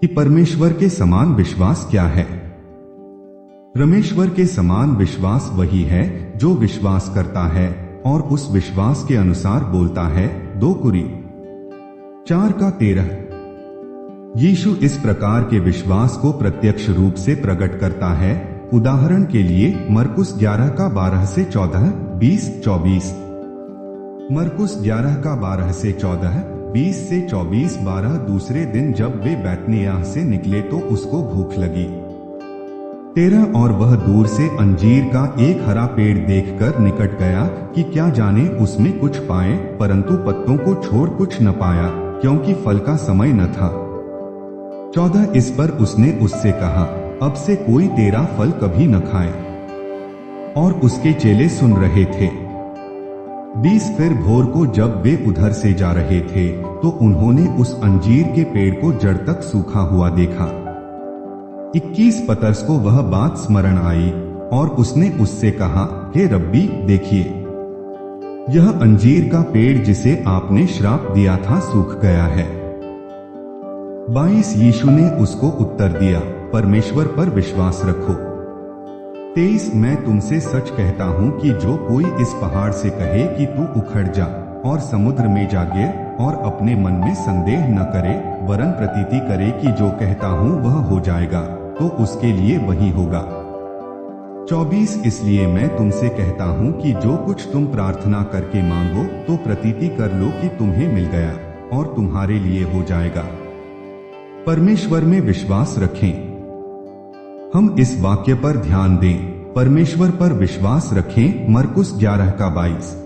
कि परमेश्वर के समान विश्वास क्या है। रमेश्वर के समान विश्वास वही है जो विश्वास करता है और उस विश्वास के अनुसार बोलता है। 2 कुरी 4:13। यीशु इस प्रकार के विश्वास को प्रत्यक्ष रूप से प्रकट करता है। उदाहरण के लिए मरकुस 11:12 से 14, 20, 24। मरकुस 11:12 से 14, 20 से 24। 12 दूसरे दिन जब वे बैतनिय्याह से निकले तो उसको भूख लगी। 13 और वह दूर से अंजीर का एक हरा पेड़ देखकर निकट गया कि क्या जाने उसमें कुछ पाए, परंतु पत्तों को छोड़ कुछ न पाया, क्योंकि फल का समय न था। 14 इस पर उसने उससे कहा, अब से कोई तेरा फल कभी न खाए। और उसके चेले सुन रहे थे। 20 फिर भोर को जब वे उधर से जा रहे थे तो उन्होंने उस अंजीर के पेड़ को जड़ तक सूखा हुआ देखा। 21 पतरस को वह बात स्मरण आई और उसने उससे कहा, हे रब्बी, देखिए, यह अंजीर का पेड़ जिसे आपने श्राप दिया था सूख गया है। 22 यीशु ने उसको उत्तर दिया, परमेश्वर पर विश्वास रखो। 23 मैं तुमसे सच कहता हूं कि जो कोई इस पहाड़ से कहे कि तू उखड़ जा और समुद्र में जा गिर, और अपने मन में संदेह न करे, वरन प्रतीति करे कि जो कहता हूं वह हो जाएगा, तो उसके लिए वही होगा। 24 इसलिए मैं तुमसे कहता हूं कि जो कुछ तुम प्रार्थना करके मांगो तो प्रतीति कर लो कि तुम्हें मिल गया और तुम्हारे लिए हो जाएगा। परमेश्वर में विश्वास रखें। हम इस वाक्य पर ध्यान दें, परमेश्वर पर विश्वास रखें। मरकुस 11:22।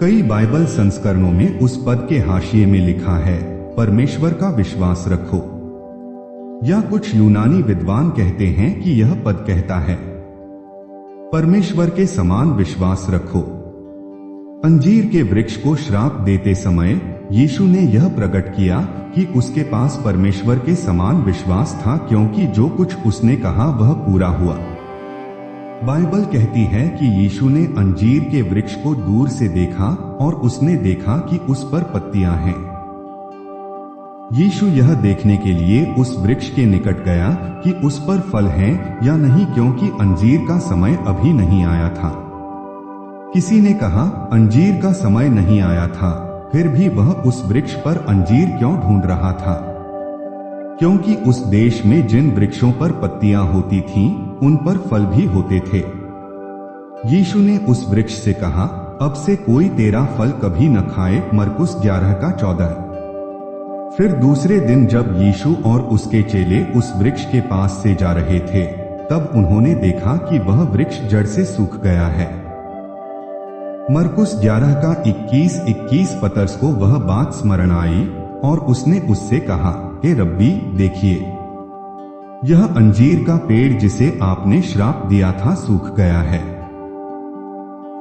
कई बाइबल संस्करणों में उस पद के हाशिए में लिखा है, परमेश्वर का विश्वास रखो, या कुछ यूनानी विद्वान कहते हैं कि यह पद कहता है, परमेश्वर के समान विश्वास रखो। अंजीर के वृक्ष को श्राप देते समय यीशु ने यह प्रकट किया कि उसके पास परमेश्वर के समान विश्वास था, क्योंकि जो कुछ उसने कहा वह पूरा हुआ। बाइबल कहती है कि यीशु ने अंजीर के वृक्ष को दूर से देखा और उसने देखा कि उस पर पत्तियां हैं। यीशु यह देखने के लिए उस वृक्ष के निकट गया कि उस पर फल हैं या नहीं, क्योंकि अंजीर का समय अभी नहीं आया था। किसी ने कहा, अंजीर का समय नहीं आया था, फिर भी वह उस वृक्ष पर अंजीर क्यों ढूंढ रहा था? क्योंकि उस देश में जिन वृक्षों पर पत्तियां होती थीं, उन पर फल भी होते थे। यीशु ने उस वृक्ष से कहा, अब से कोई तेरा फल कभी न खाए। मरकुस 11:14। फिर दूसरे दिन जब यीशु और उसके चेले उस वृक्ष के पास से जा रहे थे, तब उन्होंने देखा कि वह वृक्ष जड़ से सूख गया है। मरकुस 11:21 पतरस को वह बात स्मरण आई और उसने उससे कहा, हे रब्बी, देखिए, यह अंजीर का पेड़ जिसे आपने श्राप दिया था सूख गया है।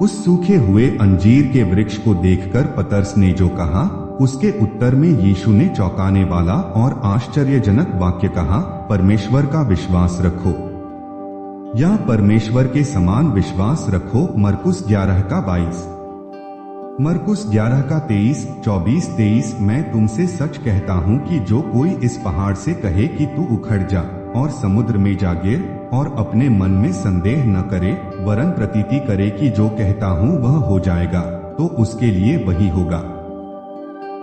उस सूखे हुए अंजीर के वृक्ष को देखकर पतरस ने जो कहा, उसके उत्तर में यीशु ने चौंकाने वाला और आश्चर्यजनक वाक्य कहा, परमेश्वर का विश्वास रखो, या परमेश्वर के समान विश्वास रखो। मरकुस 11:22। मरकुस 11:23, 24-23 मैं तुमसे सच कहता हूं कि जो कोई इस पहाड़ से कहे कि तू उखड़ जा और समुद्र में जा गिर, और अपने मन में संदेह न करे, वरन प्रतीति करे कि जो कहता हूं वह हो जाएगा, तो उसके लिए वही होगा।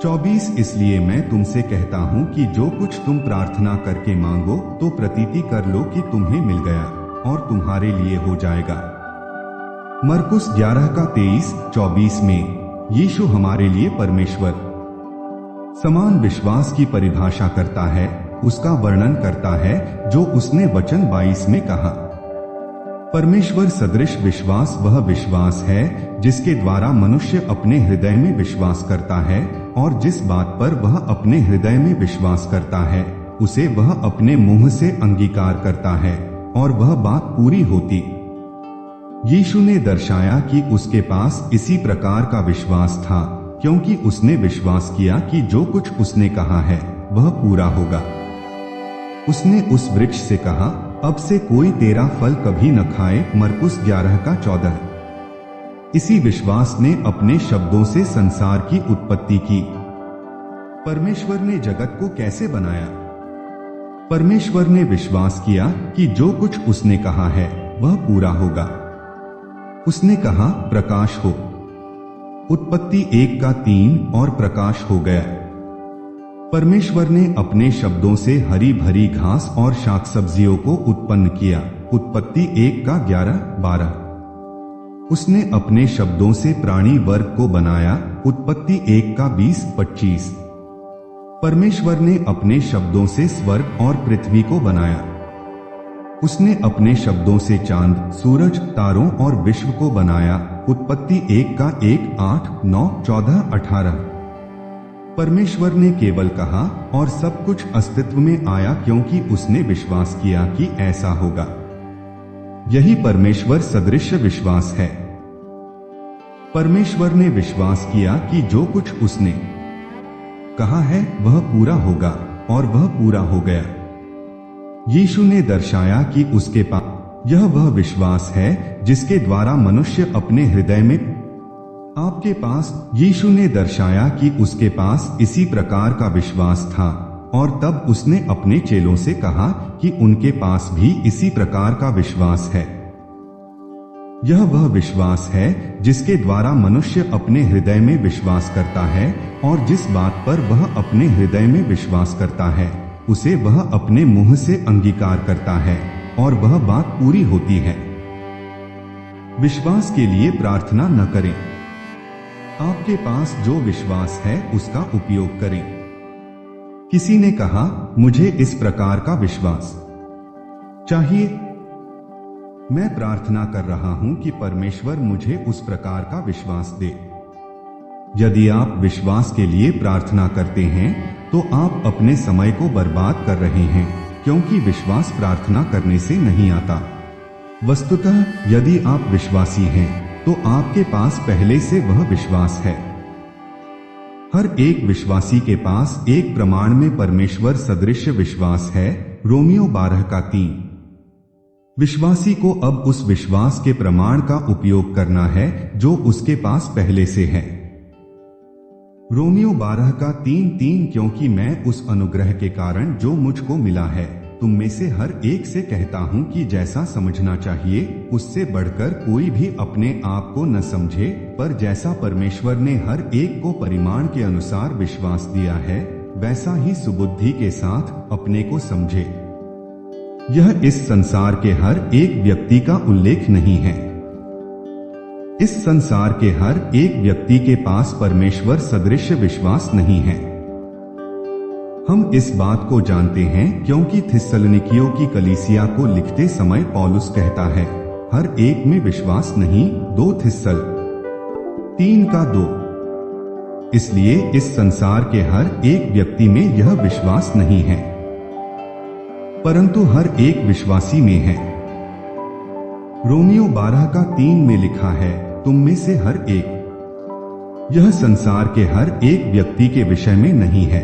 24 इसलिए मैं तुमसे कहता हूं कि जो कुछ तुम प्रार्थना करके मांगो तो प्रतीति कर लो कि तुम्हें मिल गया और तुम्हारे लिए हो जाएगा। मरकुस 11:23-24 में यीशु हमारे लिए परमेश्वर समान विश्वास की परिभाषा करता है, उसका वर्णन करता है, जो उसने वचन 22 में कहा। परमेश्वर सदृश विश्वास वह विश्वास है जिसके द्वारा मनुष्य अपने हृदय में विश्वास करता है, और जिस बात पर वह अपने हृदय में विश्वास करता है उसे वह अपने मुंह से अंगीकार करता है, और वह बात पूरी होती। यीशु ने दर्शाया कि उसके पास इसी प्रकार का विश्वास था, क्योंकि उसने विश्वास किया कि जो कुछ उसने कहा है वह पूरा होगा। उसने उस वृक्ष से कहा, अब से कोई तेरा फल कभी न खाए। मरकुस 11:14। इसी विश्वास ने अपने शब्दों से संसार की उत्पत्ति की। परमेश्वर ने जगत को कैसे बनाया? परमेश्वर ने विश्वास किया कि जो कुछ उसने कहा है वह पूरा होगा। उसने कहा, प्रकाश हो। उत्पत्ति 1:3 और प्रकाश हो गया। परमेश्वर ने अपने शब्दों से हरी भरी घास और शाक सब्जियों को उत्पन्न किया। उत्पत्ति 1:11-12। उसने अपने शब्दों से प्राणी वर्ग को बनाया। उत्पत्ति 1:20-25। परमेश्वर ने अपने शब्दों से स्वर्ग और पृथ्वी को बनाया। उसने अपने शब्दों से चांद, सूरज, तारों और विश्व को बनाया। उत्पत्ति 1:1, 8, 9, 14, 18। परमेश्वर ने केवल कहा और सब कुछ अस्तित्व में आया क्योंकि उसने विश्वास किया कि ऐसा होगा। यही परमेश्वर सदृश विश्वास है। परमेश्वर ने विश्वास किया कि जो कुछ उसने कहा है वह पूरा होगा और वह पूरा हो गया। यीशु ने दर्शाया कि उसके पास यह वह विश्वास है जिसके द्वारा मनुष्य अपने हृदय में आपके पास यीशु ने दर्शाया कि उसके पास इसी प्रकार का विश्वास था और तब उसने अपने चेलों से कहा कि उनके पास भी इसी प्रकार का विश्वास है। यह वह विश्वास है जिसके द्वारा मनुष्य अपने हृदय में विश्वास करता है और जिस बात पर वह अपने हृदय में विश्वास करता है उसे वह अपने मुंह से अंगीकार करता है और वह बात पूरी होती है। विश्वास के लिए प्रार्थना न करें। आपके पास जो विश्वास है उसका उपयोग करें। किसी ने कहा, मुझे इस प्रकार का विश्वास चाहिए। मैं प्रार्थना कर रहा हूं कि परमेश्वर मुझे उस प्रकार का विश्वास दे। यदि आप विश्वास के लिए प्रार्थना करते हैं तो आप अपने समय को बर्बाद कर रहे हैं, क्योंकि विश्वास प्रार्थना करने से नहीं आता। वस्तुतः यदि आप विश्वासी हैं तो आपके पास पहले से वह विश्वास है। हर एक विश्वासी के पास एक प्रमाण में परमेश्वर सदृश विश्वास है। रोमियो 12:3। विश्वासी को अब उस विश्वास के प्रमाण का उपयोग करना है जो उसके पास पहले से है। रोमियो 12:3, क्योंकि मैं उस अनुग्रह के कारण जो मुझको मिला है तुम में से हर एक से कहता हूं कि जैसा समझना चाहिए उससे बढ़कर कोई भी अपने आप को न समझे, पर जैसा परमेश्वर ने हर एक को परिमाण के अनुसार विश्वास दिया है वैसा ही सुबुद्धि के साथ अपने को समझे। यह इस संसार के हर एक व्यक्ति का उल्लेख नहीं है। इस संसार के हर एक व्यक्ति के पास परमेश्वर सदृश विश्वास नहीं है। हम इस बात को जानते हैं क्योंकि थिस्सलुनीकियों की कलीसिया को लिखते समय पौलुस कहता है, हर एक में विश्वास नहीं। 2 थिस्सल 3:2। इसलिए इस संसार के हर एक व्यक्ति में यह विश्वास नहीं है, परंतु हर एक विश्वासी में है। रोमियो 12:3 में लिखा है, तुम में से हर एक। यह संसार के हर एक व्यक्ति के विषय में नहीं है,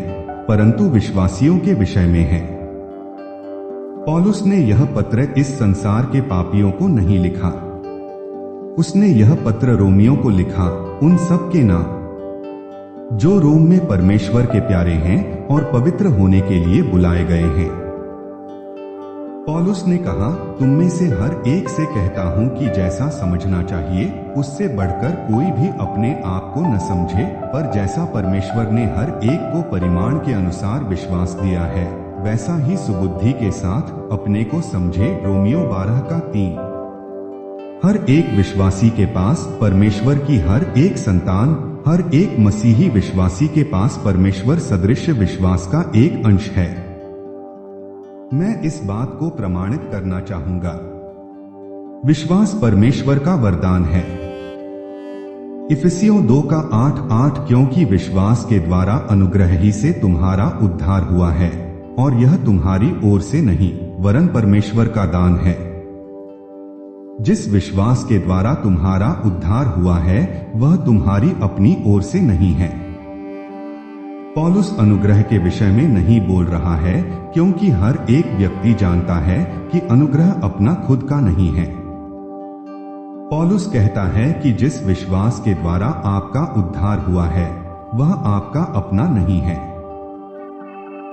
परंतु विश्वासियों के विषय में है। पौलुस ने यह पत्र इस संसार के पापियों को नहीं लिखा। उसने यह पत्र रोमियों को लिखा, उन सब के नाम जो रोम में परमेश्वर के प्यारे हैं और पवित्र होने के लिए बुलाए गए हैं। पौलुस ने कहा, तुम में से हर एक से कहता हूं कि जैसा समझना चाहिए उससे बढ़कर कोई भी अपने आप को न समझे, पर जैसा परमेश्वर ने हर एक को परिमाण के अनुसार विश्वास दिया है वैसा ही सुबुद्धि के साथ अपने को समझे। रोमियो 12:3। हर एक विश्वासी के पास परमेश्वर की हर एक संतान, हर एक मसीही विश्वासी के पास परमेश्वर सदृश विश्वास का एक अंश है। मैं इस बात को प्रमाणित करना चाहूंगा। विश्वास परमेश्वर का वरदान है। इफिसियों 2:8, क्योंकि विश्वास के द्वारा अनुग्रह ही से तुम्हारा उद्धार हुआ है और यह तुम्हारी ओर से नहीं वरन परमेश्वर का दान है। जिस विश्वास के द्वारा तुम्हारा उद्धार हुआ है वह तुम्हारी अपनी ओर से नहीं है। पौलुस अनुग्रह के विषय में नहीं बोल रहा है, क्योंकि हर एक व्यक्ति जानता है कि अनुग्रह अपना खुद का नहीं है। पौलुस कहता है कि जिस विश्वास के द्वारा आपका उद्धार हुआ है वह आपका अपना नहीं है।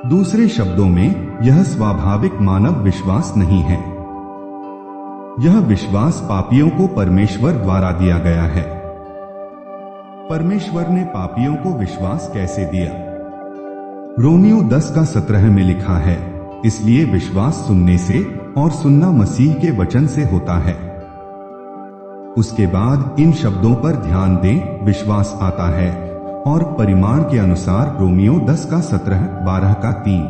दूसरे शब्दों में यह स्वाभाविक मानव विश्वास नहीं है। यह विश्वास पापियों को परमेश्वर द्वारा दिया गया है। परमेश्वर ने पापियों को विश्वास कैसे दिया? रोमियो 10:17 में लिखा है, इसलिए विश्वास सुनने से और सुनना मसीह के वचन से होता है। उसके बाद इन शब्दों पर ध्यान दें, विश्वास आता है और परिमाण के अनुसार रोमियो 10:17-12-3।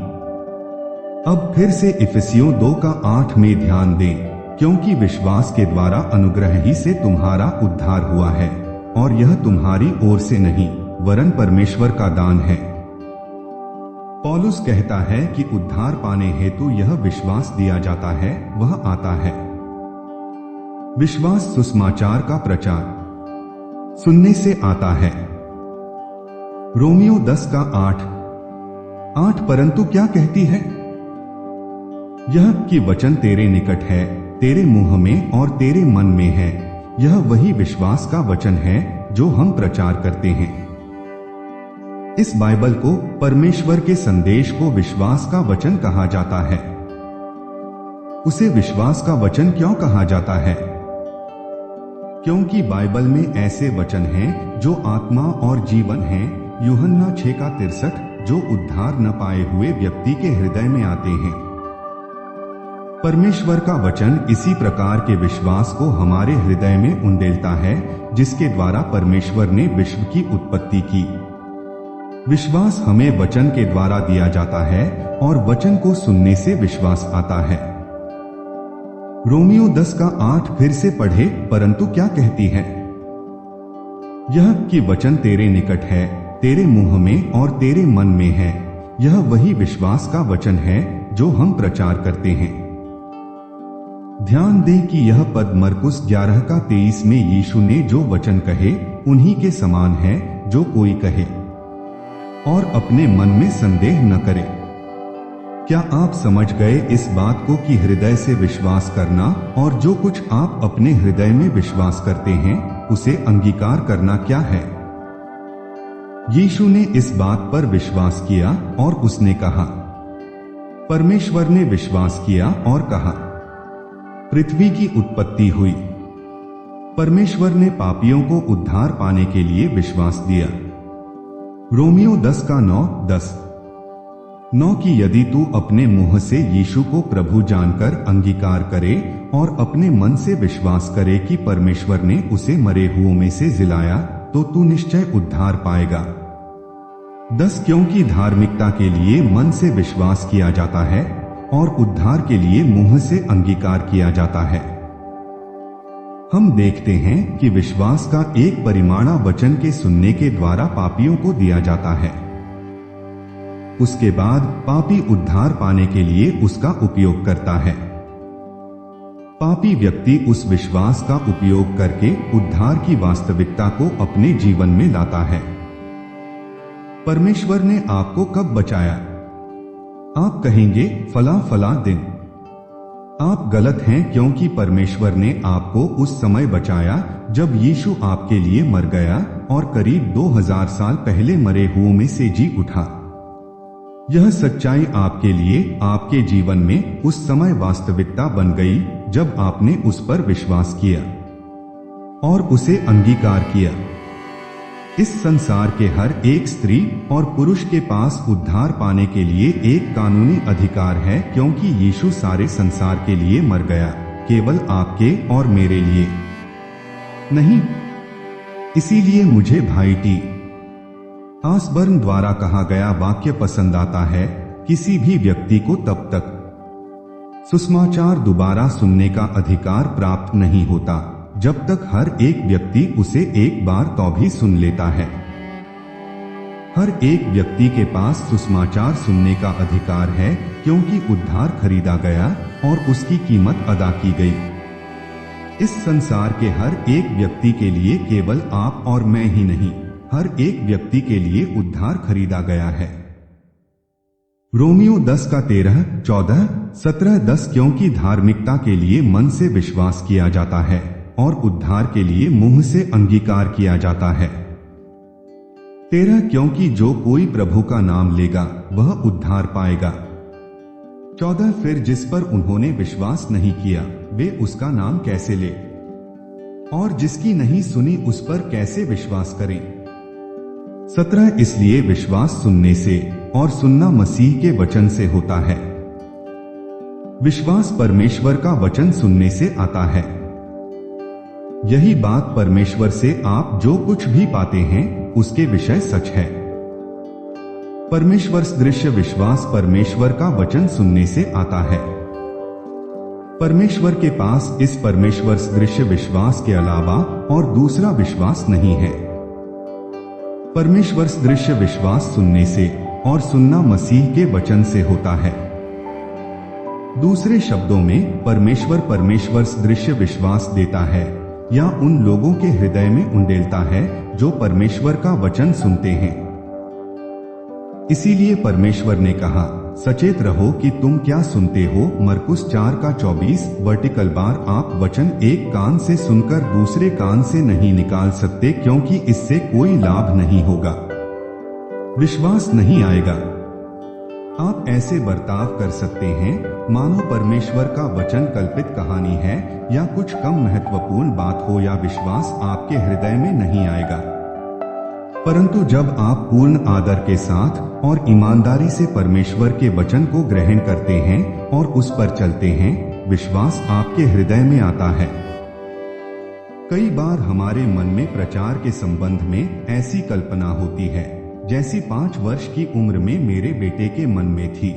अब फिर से इफिसियों 2:8 में ध्यान दें, क्योंकि विश्वास के द्वारा अनुग्रह ही से तुम्हारा उद्धार हुआ है और यह तुम्हारी ओर से नहीं वरन परमेश्वर का दान है। पौलुस कहता है कि उद्धार पाने हेतु यह विश्वास दिया जाता है, वह आता है। विश्वास सुसमाचार का प्रचार सुनने से आता है। रोमियो 10:8 परंतु क्या कहती है? यह कि वचन तेरे निकट है, तेरे मुंह में और तेरे मन में है। यह वही विश्वास का वचन है जो हम प्रचार करते हैं। इस बाइबल को, परमेश्वर के संदेश को विश्वास का वचन कहा जाता है। उसे विश्वास का वचन क्यों कहा जाता है? क्योंकि बाइबल में ऐसे वचन हैं जो आत्मा और जीवन हैं, यूहन्ना 6:63, जो उद्धार न पाए हुए व्यक्ति के हृदय में आते हैं। परमेश्वर का वचन इसी प्रकार के विश्वास को हमारे हृदय में उंडेलता है जिसके द्वारा परमेश्वर ने विश्व की उत्पत्ति की। विश्वास हमें वचन के द्वारा दिया जाता है और वचन को सुनने से विश्वास आता है। रोमियो 10:8 फिर से पढ़े, परंतु क्या कहती है? यह कि वचन तेरे निकट है, तेरे मुंह में और तेरे मन में है। यह वही विश्वास का वचन है जो हम प्रचार करते हैं। ध्यान दें कि यह पद मरकुस 11:23 में यीशु ने जो वचन कहे उन्हीं के समान है जो कोई कहे और अपने मन में संदेह न करे। क्या आप समझ गए इस बात को कि हृदय से विश्वास करना और जो कुछ आप अपने हृदय में विश्वास करते हैं उसे अंगीकार करना क्या है? यीशु ने इस बात पर विश्वास किया और उसने कहा। परमेश्वर ने विश्वास किया और कहा। पृथ्वी की उत्पत्ति हुई। परमेश्वर ने पापियों को उद्धार पाने के लिए विश्वास दिया। रोमियो 10:9 कि यदि तू अपने मुंह से यीशु को प्रभु जानकर अंगीकार करे और अपने मन से विश्वास करे कि परमेश्वर ने उसे मरे हुओं में से जिलाया तो तू निश्चय उद्धार पाएगा। 10 क्योंकि धार्मिकता के लिए मन से विश्वास किया जाता है और उद्धार के लिए मुंह से अंगीकार किया जाता है। हम देखते हैं कि विश्वास का एक परिमाणा वचन के सुनने के द्वारा पापियों को दिया जाता है। उसके बाद पापी उद्धार पाने के लिए उसका उपयोग करता है। पापी व्यक्ति उस विश्वास का उपयोग करके उद्धार की वास्तविकता को अपने जीवन में लाता है। परमेश्वर ने आपको कब बचाया? आप कहेंगे फला फला दिन। आप गलत हैं, क्योंकि परमेश्वर ने आपको उस समय बचाया जब यीशु आपके लिए मर गया और करीब 2000 साल पहले मरे हुओं में से जी उठा। यह सच्चाई आपके लिए आपके जीवन में उस समय वास्तविकता बन गई जब आपने उस पर विश्वास किया और उसे अंगीकार किया। इस संसार के हर एक स्त्री और पुरुष के पास उद्धार पाने के लिए एक कानूनी अधिकार है, क्योंकि यीशु सारे संसार के लिए मर गया, केवल आपके और मेरे लिए नहीं। इसीलिए मुझे भाई टी आसबर्न द्वारा कहा गया वाक्य पसंद आता है, किसी भी व्यक्ति को तब तक सुसमाचार दोबारा सुनने का अधिकार प्राप्त नहीं होता जब तक हर एक व्यक्ति उसे एक बार तो भी सुन लेता है। हर एक व्यक्ति के पास सुसमाचार सुनने का अधिकार है, क्योंकि उद्धार खरीदा गया और उसकी कीमत अदा की गई। इस संसार के हर एक व्यक्ति के लिए, केवल आप और मैं ही नहीं, हर एक व्यक्ति के लिए उद्धार खरीदा गया है। रोमियो 10:13, 14, 17, 10 क्योंकि धार्मिकता के लिए मन से विश्वास किया जाता है और उद्धार के लिए मुंह से अंगीकार किया जाता है। 13 क्योंकि जो कोई प्रभु का नाम लेगा वह उद्धार पाएगा। 14 फिर जिस पर उन्होंने विश्वास नहीं किया वे उसका नाम कैसे ले, और जिसकी नहीं सुनी उस पर कैसे विश्वास करें। 17 इसलिए विश्वास सुनने से और सुनना मसीह के वचन से होता है। विश्वास परमेश्वर का वचन सुनने से आता है। यही बात परमेश्वर से आप जो कुछ भी पाते हैं उसके विषय सच है। परमेश्वर दृश्य विश्वास परमेश्वर का वचन सुनने से आता है। परमेश्वर के पास इस परमेश्वर दृश्य विश्वास के अलावा और दूसरा विश्वास नहीं है। परमेश्वर दृश्य विश्वास सुनने से और सुनना मसीह के वचन से होता है। दूसरे शब्दों में परमेश्वर दृश्य विश्वास देता है या उन लोगों के हृदय में उंडेलता है जो परमेश्वर का वचन सुनते हैं। इसीलिए परमेश्वर ने कहा, सचेत रहो कि तुम क्या सुनते हो। मरकुस 4:24। वर्टिकल बार आप वचन एक कान से सुनकर दूसरे कान से नहीं निकाल सकते क्योंकि इससे कोई लाभ नहीं होगा, विश्वास नहीं आएगा। आप ऐसे बर्ताव कर सकते हैं मानो परमेश्वर का वचन कल्पित कहानी है या कुछ कम महत्वपूर्ण बात हो, या विश्वास आपके हृदय में नहीं आएगा। परंतु जब आप पूर्ण आदर के साथ और ईमानदारी से परमेश्वर के वचन को ग्रहण करते हैं और उस पर चलते हैं, विश्वास आपके हृदय में आता है। कई बार हमारे मन में प्रचार के संबंध में ऐसी कल्पना होती है जैसी 5 वर्ष की उम्र में मेरे बेटे के मन में थी।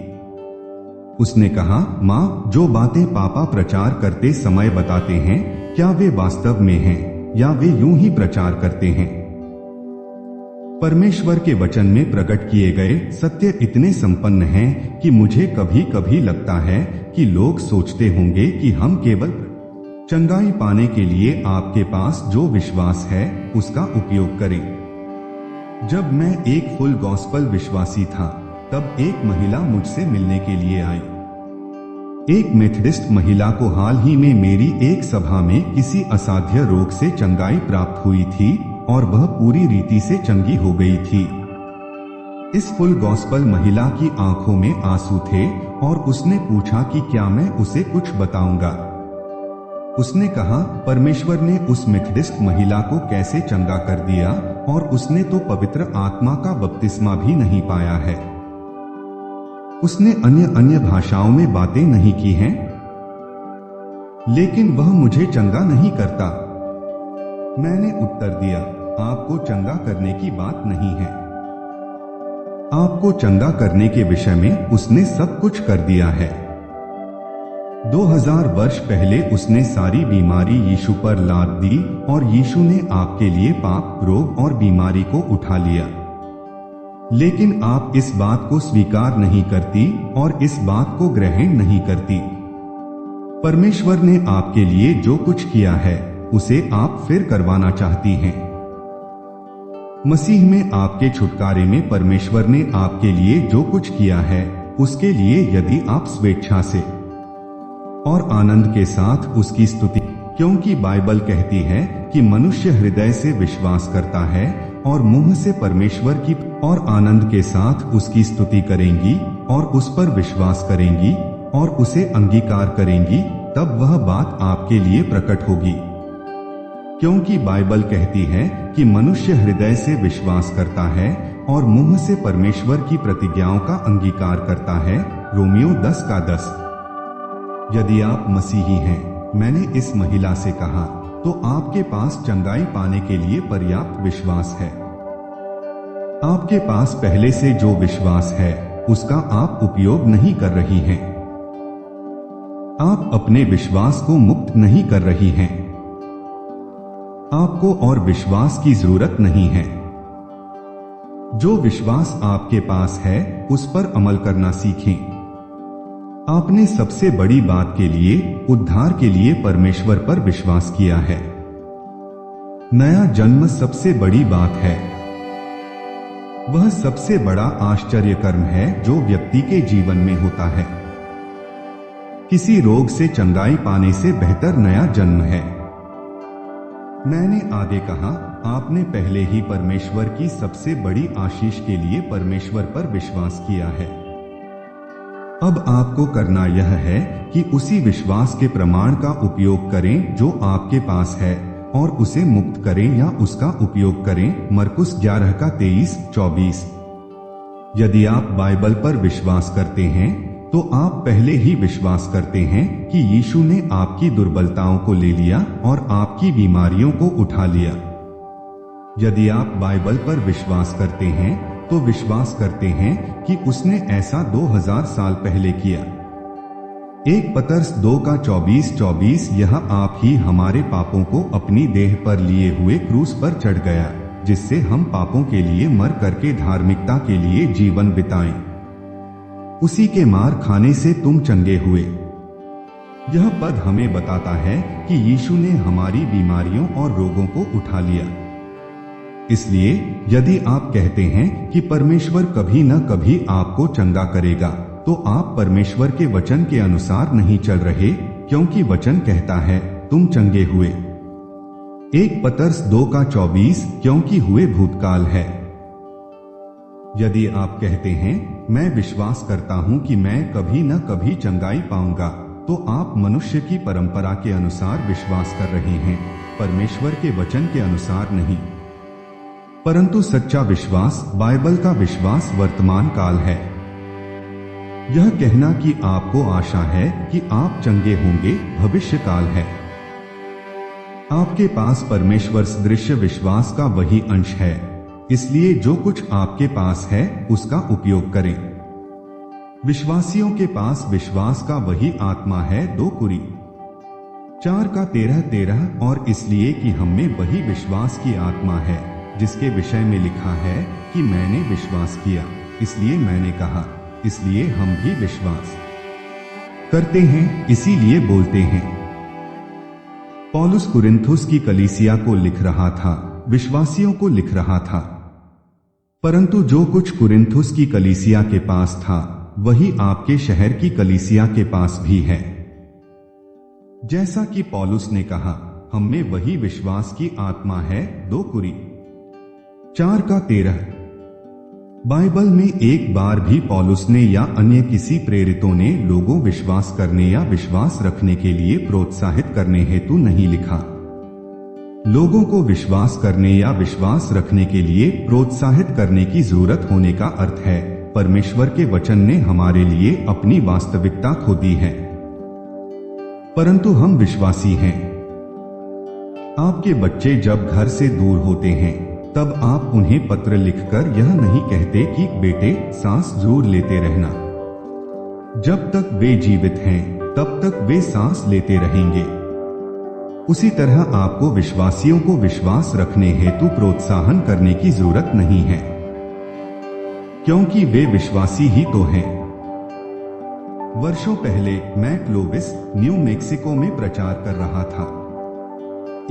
उसने कहा, माँ, जो बातें पापा प्रचार करते समय बताते हैं क्या वे वास्तव में हैं या वे यूं ही प्रचार करते हैं। परमेश्वर के वचन में प्रकट किए गए सत्य इतने संपन्न हैं कि मुझे कभी कभी लगता है कि लोग सोचते होंगे कि हम केवल चंगाई पाने के लिए आपके पास जो विश्वास है उसका उपयोग करें। जब मैं एक फुल गॉस्पल विश्वासी था तब एक महिला मुझसे मिलने के लिए आई। एक मेथडिस्ट महिला को हाल ही में मेरी एक सभा में किसी असाध्य रोग से चंगाई प्राप्त हुई थी और वह पूरी रीति से चंगी हो गई थी। इस फुल गॉस्पल महिला की आंखों में आंसू थे और उसने पूछा कि क्या मैं उसे कुछ बताऊंगा। उसने कहा, परमेश्वर ने उस मेथडिस्ट महिला को कैसे चंगा कर दिया और उसने तो पवित्र आत्मा का बपतिस्मा भी नहीं पाया है। उसने अन्य भाषाओं में बातें नहीं की हैं, लेकिन वह मुझे चंगा नहीं करता। मैंने उत्तर दिया, आपको चंगा करने की बात नहीं है। आपको चंगा करने के विषय में उसने सब कुछ कर दिया है। 2000 वर्ष पहले उसने सारी बीमारी यीशु पर लाद दी और यीशु ने आपके लिए पाप, रोग और बीमारी को उठा लिया। लेकिन आप इस बात को स्वीकार नहीं करती और इस बात को ग्रहण नहीं करती। परमेश्वर ने आपके लिए जो कुछ किया है उसे आप फिर करवाना चाहती हैं। मसीह में आपके छुटकारे में परमेश्वर ने आपके लिए जो कुछ किया है उसके लिए यदि आप स्वेच्छा से और आनंद के साथ उसकी स्तुति, क्योंकि बाइबल कहती है कि मनुष्य हृदय से विश्वास करता है और मुंह से परमेश्वर की, और आनंद के साथ उसकी स्तुति करेंगी और उस पर विश्वास करेंगी और उसे अंगीकार करेंगी, तब वह बात आपके लिए प्रकट होगी। क्योंकि बाइबल कहती है कि मनुष्य हृदय से विश्वास करता है और मुंह से परमेश्वर की प्रतिज्ञाओं का अंगीकार करता है। रोमियो 10:10। यदि आप मसीही हैं, मैंने इस महिला से कहा, तो आपके पास चंगाई पाने के लिए पर्याप्त विश्वास है। आपके पास पहले से जो विश्वास है उसका आप उपयोग नहीं कर रही हैं। आप अपने विश्वास को मुक्त नहीं कर रही हैं। आपको और विश्वास की जरूरत नहीं है। जो विश्वास आपके पास है उस पर अमल करना सीखें। आपने सबसे बड़ी बात के लिए, उद्धार के लिए परमेश्वर पर विश्वास किया है। नया जन्म सबसे बड़ी बात है। वह सबसे बड़ा आश्चर्य कर्म है जो व्यक्ति के जीवन में होता है। किसी रोग से चंगाई पाने से बेहतर नया जन्म है। मैंने आगे कहा, आपने पहले ही परमेश्वर की सबसे बड़ी आशीष के लिए परमेश्वर पर विश्वास किया है। अब आपको करना यह है कि उसी विश्वास के प्रमाण का उपयोग करें जो आपके पास है और उसे मुक्त करें या उसका उपयोग करें। मरकुस 11 का 23-24। यदि आप बाइबल पर विश्वास करते हैं तो आप पहले ही विश्वास करते हैं कि यीशु ने आपकी दुर्बलताओं को ले लिया और आपकी बीमारियों को उठा लिया। यदि आप बाइबल पर विश्वास करते हैं तो विश्वास करते हैं कि उसने ऐसा 2000 साल पहले किया। 1 पतरस 2 का 24-24। यह आप ही हमारे पापों को अपनी देह पर लिए हुए क्रूस पर चढ़ गया, जिससे हम पापों के लिए मर करके धार्मिकता के लिए जीवन बिताएं। उसी के मार खाने से तुम चंगे हुए। यह पद हमें बताता है कि यीशु ने हमारी बीमारियों और रोगों को उठा लिया। इसलिए यदि आप कहते हैं कि परमेश्वर कभी न कभी आपको चंगा करेगा, तो आप परमेश्वर के वचन के अनुसार नहीं चल रहे, क्योंकि वचन कहता है तुम चंगे हुए। 1 पतरस 2 का 24। क्योंकि हुए भूतकाल है। यदि आप कहते हैं मैं विश्वास करता हूं कि मैं कभी न कभी चंगाई पाऊंगा, तो आप मनुष्य की परंपरा के अनुसार विश्वास कर रहे हैं, परमेश्वर के वचन के अनुसार नहीं। परंतु सच्चा विश्वास, बाइबल का विश्वास वर्तमान काल है। यह कहना कि आपको आशा है कि आप चंगे होंगे, भविष्य काल है। आपके पास परमेश्वर सदृश विश्वास का वही अंश है, इसलिए जो कुछ आपके पास है उसका उपयोग करें। विश्वासियों के पास विश्वास का वही आत्मा है। 2 कुरिन्थियों 4 का 13-13। और इसलिए कि हम में वही विश्वास की आत्मा है, जिसके विषय में लिखा है कि मैंने विश्वास किया, इसलिए मैंने कहा। इसलिए हम भी विश्वास करते हैं, इसीलिए बोलते हैं। पौलुस कुरिन्थुस की कलीसिया को लिख रहा था, विश्वासियों को लिख रहा था। परंतु जो कुछ कुरिन्थुस की कलीसिया के पास था, वही आपके शहर की कलीसिया के पास भी है। जैसा कि पौलुस ने कहा, हम में वही विश्वास की आत्मा है। 2 कुरिन्थियों 4 का 13। बाइबल में एक बार भी पौलुस ने या अन्य किसी प्रेरितों ने लोगों विश्वास करने या विश्वास रखने के लिए प्रोत्साहित करने हेतु नहीं लिखा। लोगों को विश्वास करने या विश्वास रखने के लिए प्रोत्साहित करने की जरूरत होने का अर्थ है परमेश्वर के वचन ने हमारे लिए अपनी वास्तविकता खो दी है। परंतु हम विश्वासी हैं। आपके बच्चे जब घर से दूर होते हैं, तब आप उन्हें पत्र लिखकर यह नहीं कहते कि बेटे सांस जरूर लेते रहना। जब तक वे जीवित हैं, तब तक वे सांस लेते रहेंगे। उसी तरह आपको विश्वासियों को विश्वास रखने हेतु प्रोत्साहन करने की जरूरत नहीं है, क्योंकि वे विश्वासी ही तो हैं। वर्षों पहले मैं क्लोविस, न्यू मैक्सिको में प्रचार कर रहा था।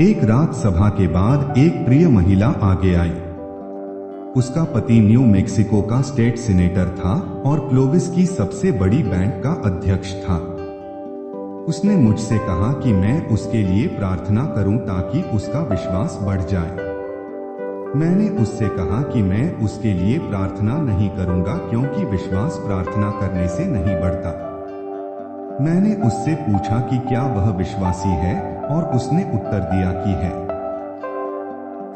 एक रात सभा के बाद एक प्रिय महिला आगे आई। उसका पति न्यू मैक्सिको का स्टेट सीनेटर था और क्लोविस की सबसे बड़ी बैंक का अध्यक्ष था। उसने मुझसे कहा कि मैं उसके लिए प्रार्थना करूं ताकि उसका विश्वास बढ़ जाए। मैंने उससे कहा कि मैं उसके लिए प्रार्थना नहीं करूंगा, क्योंकि विश्वास प्रार्थना करने से नहीं बढ़ता। मैंने उससे पूछा कि क्या वह विश्वासी है, और उसने उत्तर दिया कि है।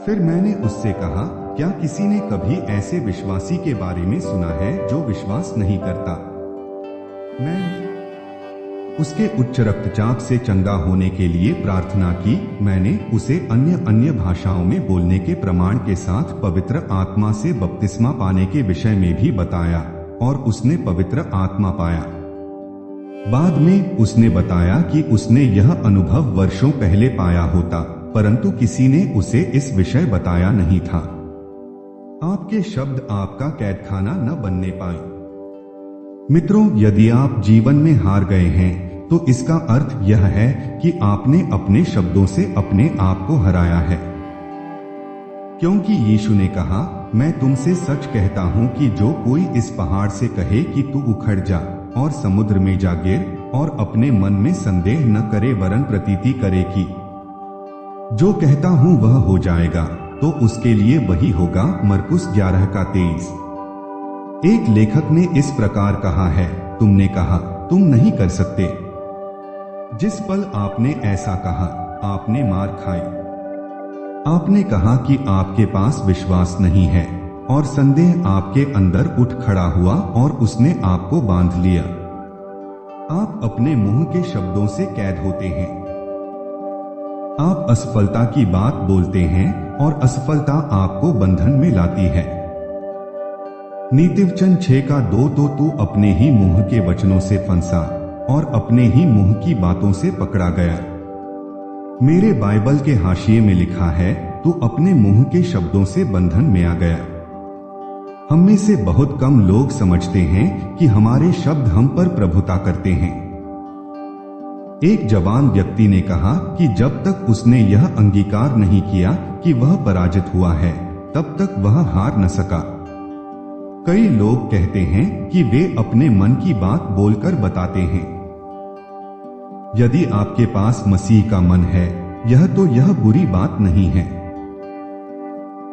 फिर मैंने उससे कहा, क्या किसी ने कभी ऐसे विश्वासी के बारे में सुना है जो विश्वास नहीं करता? मैं उसके उच्च रक्तचाप से चंगा होने के लिए प्रार्थना की। मैंने उसे अन्य भाषाओं में बोलने के प्रमाण के साथ पवित्र आत्मा से बपतिस्मा पाने के विषय में भी बताया, और उसने पवित्र आत्मा पाया। बाद में उसने बताया कि उसने यह अनुभव वर्षों पहले पाया होता, परंतु किसी ने उसे इस विषय बताया नहीं था। आपके शब्द आपका कैदखाना न बनने पाए। मित्रों, यदि आप जीवन में हार गए हैं, तो इसका अर्थ यह है कि आपने अपने शब्दों से अपने आप को हराया है। क्योंकि यीशु ने कहा, मैं तुमसे सच कहता हूं कि जो कोई इस पहाड़ से कहे कि तू उखड़ जा और समुद्र में जा गिर, और अपने मन में संदेह न करे वरन प्रतीति करे कि जो कहता हूं वह हो जाएगा, तो उसके लिए वही होगा। मरकुस 11:23। एक लेखक ने इस प्रकार कहा है, तुमने कहा तुम नहीं कर सकते। जिस पल आपने ऐसा कहा, आपने मार खाई। आपने कहा कि आपके पास विश्वास नहीं है, और संदेह आपके अंदर उठ खड़ा हुआ और उसने आपको बांध लिया। आप अपने मुंह के शब्दों से कैद होते हैं। आप असफलता की बात बोलते हैं और असफलता आपको बंधन में लाती है। नीतिवचन 6:2। तो तू अपने ही मुंह के वचनों से फंसा और अपने ही मुंह की बातों से पकड़ा गया। मेरे बाइबल के हाशिए में लिखा है, तू अपने मुंह के शब्दों से बंधन में आ गया। हम में से बहुत कम लोग समझते हैं कि हमारे शब्द हम पर प्रभुता करते हैं। एक जवान व्यक्ति ने कहा कि जब तक उसने यह अंगीकार नहीं किया कि वह पराजित हुआ है, तब तक वह हार न सका। कई लोग कहते हैं कि वे अपने मन की बात बोलकर बताते हैं। यदि आपके पास मसीह का मन है, यह बुरी बात नहीं है।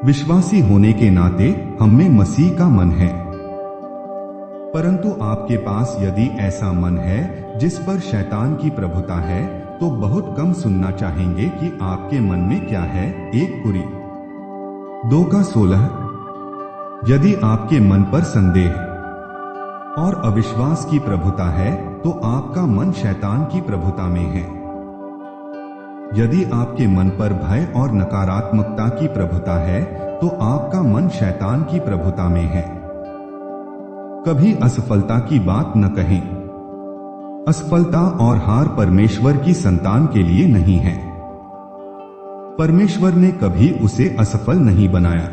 विश्वासी होने के नाते हम में मसीह का मन है। परंतु आपके पास यदि ऐसा मन है जिस पर शैतान की प्रभुता है, तो बहुत कम सुनना चाहेंगे कि आपके मन में क्या है। 1 कुरी 2:16। यदि आपके मन पर संदेह और अविश्वास की प्रभुता है, तो आपका मन शैतान की प्रभुता में है। यदि आपके मन पर भय और नकारात्मकता की प्रभुता है, तो आपका मन शैतान की प्रभुता में है। कभी असफलता की बात न कहें। असफलता और हार परमेश्वर की संतान के लिए नहीं है। परमेश्वर ने कभी उसे असफल नहीं बनाया।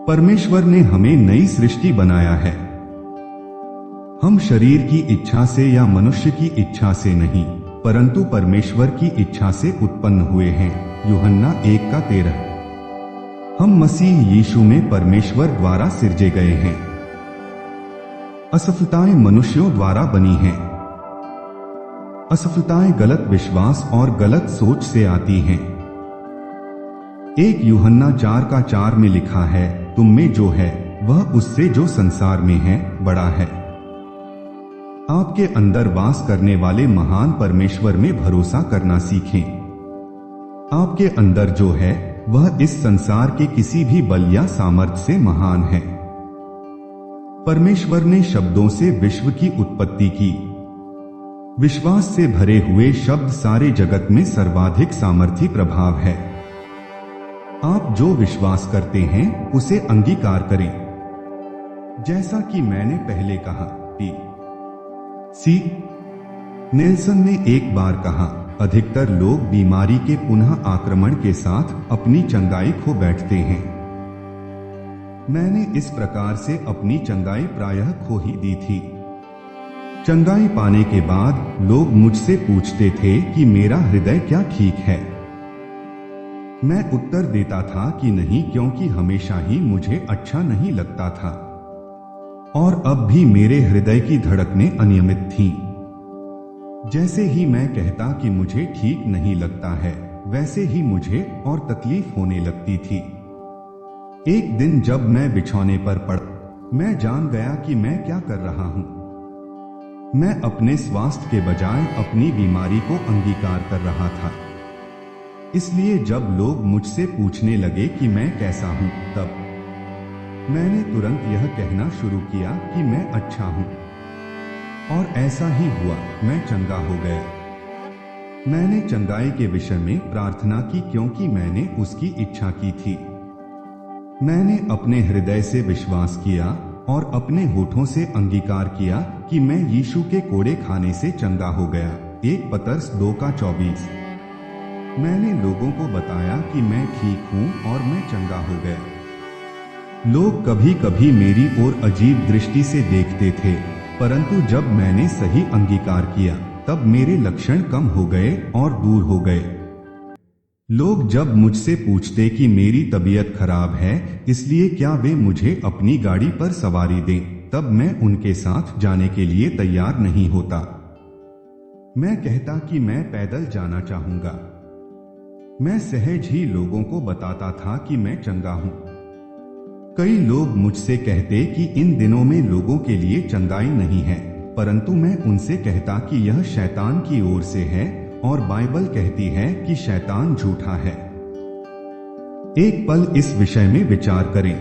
परमेश्वर ने हमें नई सृष्टि बनाया है। हम शरीर की इच्छा से या मनुष्य की इच्छा से नहीं, परंतु परमेश्वर की इच्छा से उत्पन्न हुए हैं। यूहन्ना 1:13। हम मसीह यीशु में परमेश्वर द्वारा सिरजे गए हैं। असफलताएं मनुष्यों द्वारा बनी हैं। असफलताएं गलत विश्वास और गलत सोच से आती हैं। 1 यूहन्ना 4:4 में लिखा है, तुम में जो है वह उससे जो संसार में है बड़ा है। आपके अंदर वास करने वाले महान परमेश्वर में भरोसा करना सीखें। आपके अंदर जो है वह इस संसार के किसी भी बल या सामर्थ्य से महान है। परमेश्वर ने शब्दों से विश्व की उत्पत्ति की। विश्वास से भरे हुए शब्द सारे जगत में सर्वाधिक सामर्थी प्रभाव है। आप जो विश्वास करते हैं उसे अंगीकार करें। जैसा कि मैंने पहले कहा, सी नेल्सन ने एक बार कहा, अधिकतर लोग बीमारी के पुनः आक्रमण के साथ अपनी चंगाई खो बैठते हैं। मैंने इस प्रकार से अपनी चंगाई प्रायः खो ही दी थी। चंगाई पाने के बाद लोग मुझसे पूछते थे कि मेरा हृदय क्या ठीक है। मैं उत्तर देता था कि नहीं, क्योंकि हमेशा ही मुझे अच्छा नहीं लगता था और अब भी मेरे हृदय की धड़कनें अनियमित थीं। जैसे ही मैं कहता कि मुझे ठीक नहीं लगता है, वैसे ही मुझे और तकलीफ होने लगती थी। एक दिन जब मैं बिछौने पर पड़ा, मैं जान गया कि मैं क्या कर रहा हूं। मैं अपने स्वास्थ्य के बजाय अपनी बीमारी को अंगीकार कर रहा था। इसलिए जब लोग मुझसे पूछने लगे कि मैं कैसा हूं, तब मैंने तुरंत यह कहना शुरू किया कि मैं अच्छा हूं। और ऐसा ही हुआ, मैं चंगा हो गया। मैंने चंगाई के विषय में प्रार्थना की क्योंकि मैंने उसकी इच्छा की थी। मैंने अपने हृदय से विश्वास किया और अपने होठों से अंगीकार किया कि मैं यीशु के कोड़े खाने से चंगा हो गया। 1 पतरस 2:24। मैंने लोगों को बताया कि मैं ठीक हूं और मैं चंगा हो गया। लोग कभी कभी मेरी ओर अजीब दृष्टि से देखते थे, परंतु जब मैंने सही अंगीकार किया, तब मेरे लक्षण कम हो गए और दूर हो गए। लोग जब मुझसे पूछते कि मेरी तबीयत खराब है, इसलिए क्या वे मुझे अपनी गाड़ी पर सवारी दें, तब मैं उनके साथ जाने के लिए तैयार नहीं होता। मैं कहता कि मैं पैदल जाना चाहूंगा। मैं सहज ही लोगों को बताता था कि मैं चंगा हूं। कई लोग मुझसे कहते कि इन दिनों में लोगों के लिए चंगाई नहीं है, परंतु मैं उनसे कहता कि यह शैतान की ओर से है और बाइबल कहती है कि शैतान झूठा है। एक पल इस विषय में विचार करें।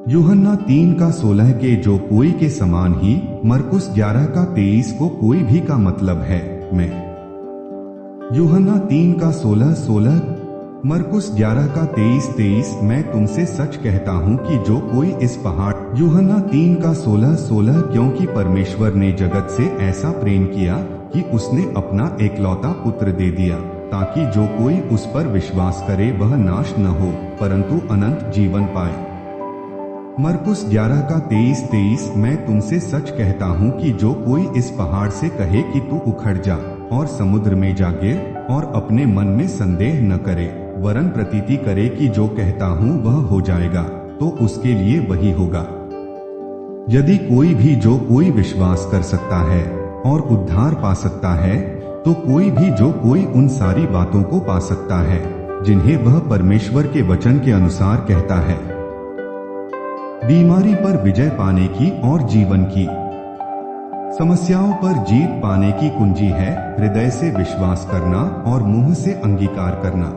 यूहन्ना 3:16 के जो कोई के समान ही, मरकुस 11:23 को कोई भी का मतलब है मैं। यूहन्ना 3:16, मरकुस 11:23 मैं तुमसे सच कहता हूं कि जो कोई इस पहाड़। यूहन्ना 3:16 क्योंकि परमेश्वर ने जगत से ऐसा प्रेम किया कि उसने अपना एकलौता पुत्र दे दिया, ताकि जो कोई उस पर विश्वास करे वह नाश न हो परंतु अनंत जीवन पाए। मरकुस 11:23 मैं तुमसे सच कहता हूं कि जो कोई इस पहाड़ से कहे कि तू उखड़ जा और समुद्र में जा गिर और अपने मन में संदेह न करे, वरन प्रतीति करे कि जो कहता हूं वह हो जाएगा, तो उसके लिए वही होगा। यदि कोई भी जो कोई विश्वास कर सकता है और उद्धार पा सकता है, तो कोई भी जो कोई उन सारी बातों को पा सकता है जिन्हें वह परमेश्वर के वचन के अनुसार कहता है। बीमारी पर विजय पाने की और जीवन की समस्याओं पर जीत पाने की कुंजी है हृदय से विश्वास करना और मुंह से अंगीकार करना।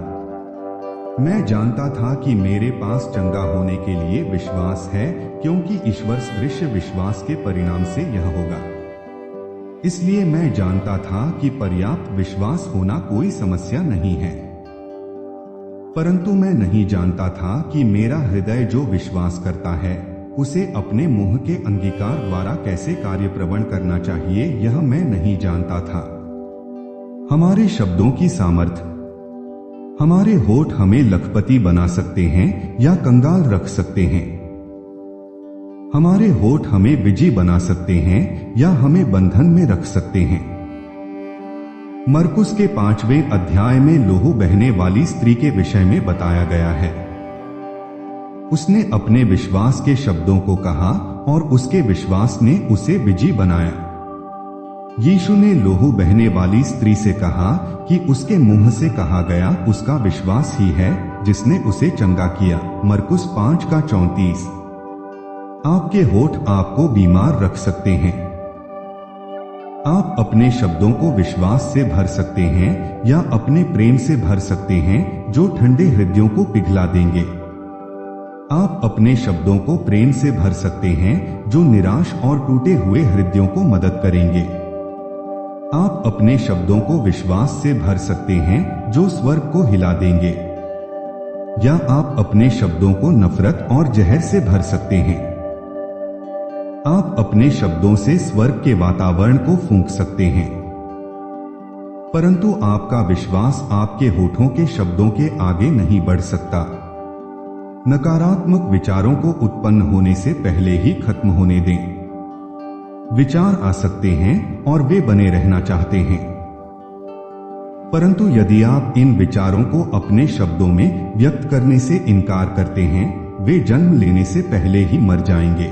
मैं जानता था कि मेरे पास चंगा होने के लिए विश्वास है, क्योंकि ईश्वर सदृश विश्वास के परिणाम से यह होगा। इसलिए मैं जानता था कि पर्याप्त विश्वास होना कोई समस्या नहीं है। परंतु मैं नहीं जानता था कि मेरा हृदय जो विश्वास करता है उसे अपने मुंह के अंगीकार द्वारा कैसे कार्यप्रवण करना चाहिए, यह मैं नहीं जानता था। हमारे शब्दों की सामर्थ्य। हमारे होठ हमें लखपति बना सकते हैं या कंगाल रख सकते हैं। हमारे होठ हमें विजयी बना सकते हैं या हमें बंधन में रख सकते हैं। मरकुस के 5वें अध्याय में लहू बहने वाली स्त्री के विषय में बताया गया है। उसने अपने विश्वास के शब्दों को कहा और उसके विश्वास ने उसे विजयी बनाया। यीशु ने लहू बहने वाली स्त्री से कहा कि उसके मुंह से कहा गया उसका विश्वास ही है जिसने उसे चंगा किया। मरकुस 5:34। आपके होठ आपको बीमार रख सकते हैं। आप अपने शब्दों को विश्वास से भर सकते हैं या अपने प्रेम से भर सकते हैं जो ठंडे हृदयों को पिघला देंगे। आप अपने शब्दों को प्रेम से भर सकते हैं जो निराश और टूटे हुए हृदयों को मदद करेंगे। आप अपने शब्दों को विश्वास से भर सकते हैं जो स्वर्ग को हिला देंगे, या आप अपने शब्दों को नफरत और जहर से भर सकते हैं। आप अपने शब्दों से स्वर्ग के वातावरण को फूंक सकते हैं। परंतु आपका विश्वास आपके होठों के शब्दों के आगे नहीं बढ़ सकता। नकारात्मक विचारों को उत्पन्न होने से पहले ही खत्म होने दें। विचार आ सकते हैं और वे बने रहना चाहते हैं, परंतु यदि आप इन विचारों को अपने शब्दों में व्यक्त करने से इनकार करते हैं, वे जन्म लेने से पहले ही मर जाएंगे।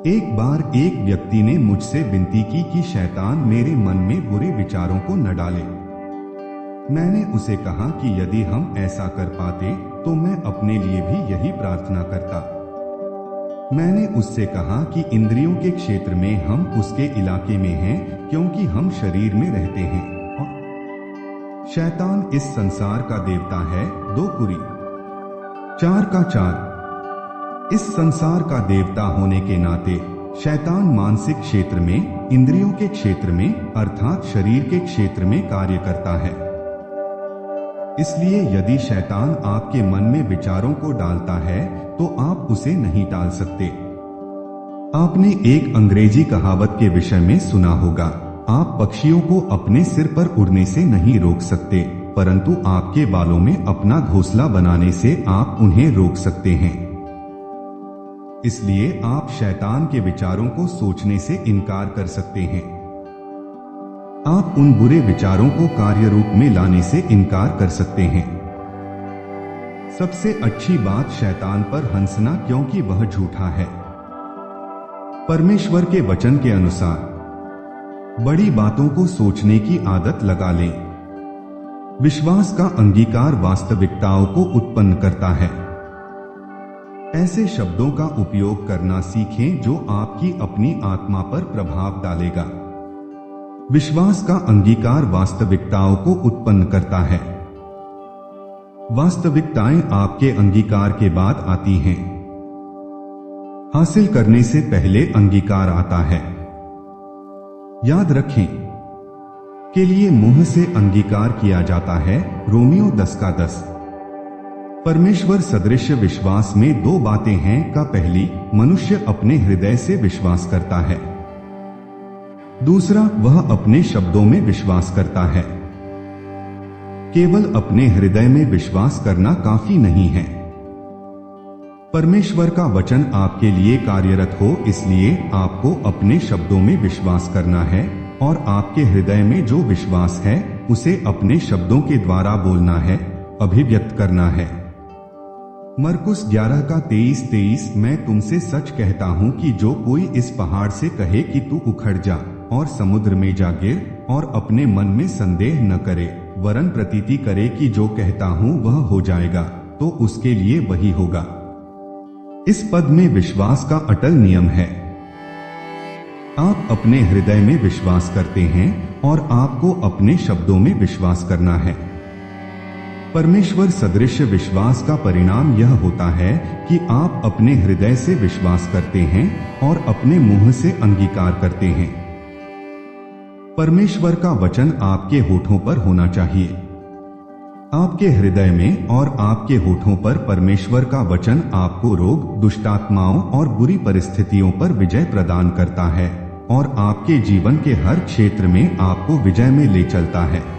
एक बार एक व्यक्ति ने मुझसे विनती की कि शैतान मेरे मन में बुरे विचारों को न डाले। मैंने उसे कहा कि यदि हम ऐसा कर पाते तो मैं अपने लिए भी यही प्रार्थना करता। मैंने उससे कहा कि इंद्रियों के क्षेत्र में हम उसके इलाके में हैं, क्योंकि हम शरीर में रहते हैं और शैतान इस संसार का देवता है। 2 कुरी 4:4। इस संसार का देवता होने के नाते शैतान मानसिक क्षेत्र में, इंद्रियों के क्षेत्र में अर्थात शरीर के क्षेत्र में कार्य करता है। इसलिए यदि शैतान आपके मन में विचारों को डालता है तो आप उसे नहीं टाल सकते। आपने एक अंग्रेजी कहावत के विषय में सुना होगा, आप पक्षियों को अपने सिर पर उड़ने से नहीं रोक सकते, परंतु आपके बालों में अपना घोंसला बनाने से आप उन्हें रोक सकते हैं। इसलिए आप शैतान के विचारों को सोचने से इनकार कर सकते हैं। आप उन बुरे विचारों को कार्य रूप में लाने से इनकार कर सकते हैं। सबसे अच्छी बात शैतान पर हंसना, क्योंकि वह झूठा है। परमेश्वर के वचन के अनुसार बड़ी बातों को सोचने की आदत लगा लें। विश्वास का अंगीकार वास्तविकताओं को उत्पन्न करता है। ऐसे शब्दों का उपयोग करना सीखें जो आपकी अपनी आत्मा पर प्रभाव डालेगा। विश्वास का अंगीकार वास्तविकताओं को उत्पन्न करता है। वास्तविकताएं आपके अंगीकार के बाद आती हैं। हासिल करने से पहले अंगीकार आता है। याद रखें के लिए मुंह से अंगीकार किया जाता है। रोमियो 10:10। परमेश्वर सदृश विश्वास में दो बातें हैं का पहली, मनुष्य अपने हृदय से विश्वास करता है। दूसरा, वह अपने शब्दों में विश्वास करता है। केवल अपने हृदय में विश्वास करना काफी नहीं है। परमेश्वर का वचन आपके लिए कार्यरत हो, इसलिए आपको अपने शब्दों में विश्वास करना है और आपके हृदय में जो विश्वास है उसे अपने शब्दों के द्वारा बोलना है, अभिव्यक्त करना है। मरकुस 11:23। मैं तुमसे सच कहता हूं कि जो कोई इस पहाड़ से कहे कि तू उखड़ जा और समुद्र में जा गिर और अपने मन में संदेह न करे, वरन प्रतीति करे कि जो कहता हूं वह हो जाएगा, तो उसके लिए वही होगा। इस पद में विश्वास का अटल नियम है। आप अपने हृदय में विश्वास करते हैं और आपको अपने शब्दों में विश्वास करना है। परमेश्वर सदृश विश्वास का परिणाम यह होता है कि आप अपने हृदय से विश्वास करते हैं और अपने मुंह से अंगीकार करते हैं। परमेश्वर का वचन आपके होठों पर होना चाहिए। आपके हृदय में और आपके होठों पर परमेश्वर का वचन आपको रोग, दुष्टात्माओं और बुरी परिस्थितियों पर विजय प्रदान करता है और आपके जीवन के हर क्षेत्र में आपको विजय में ले चलता है।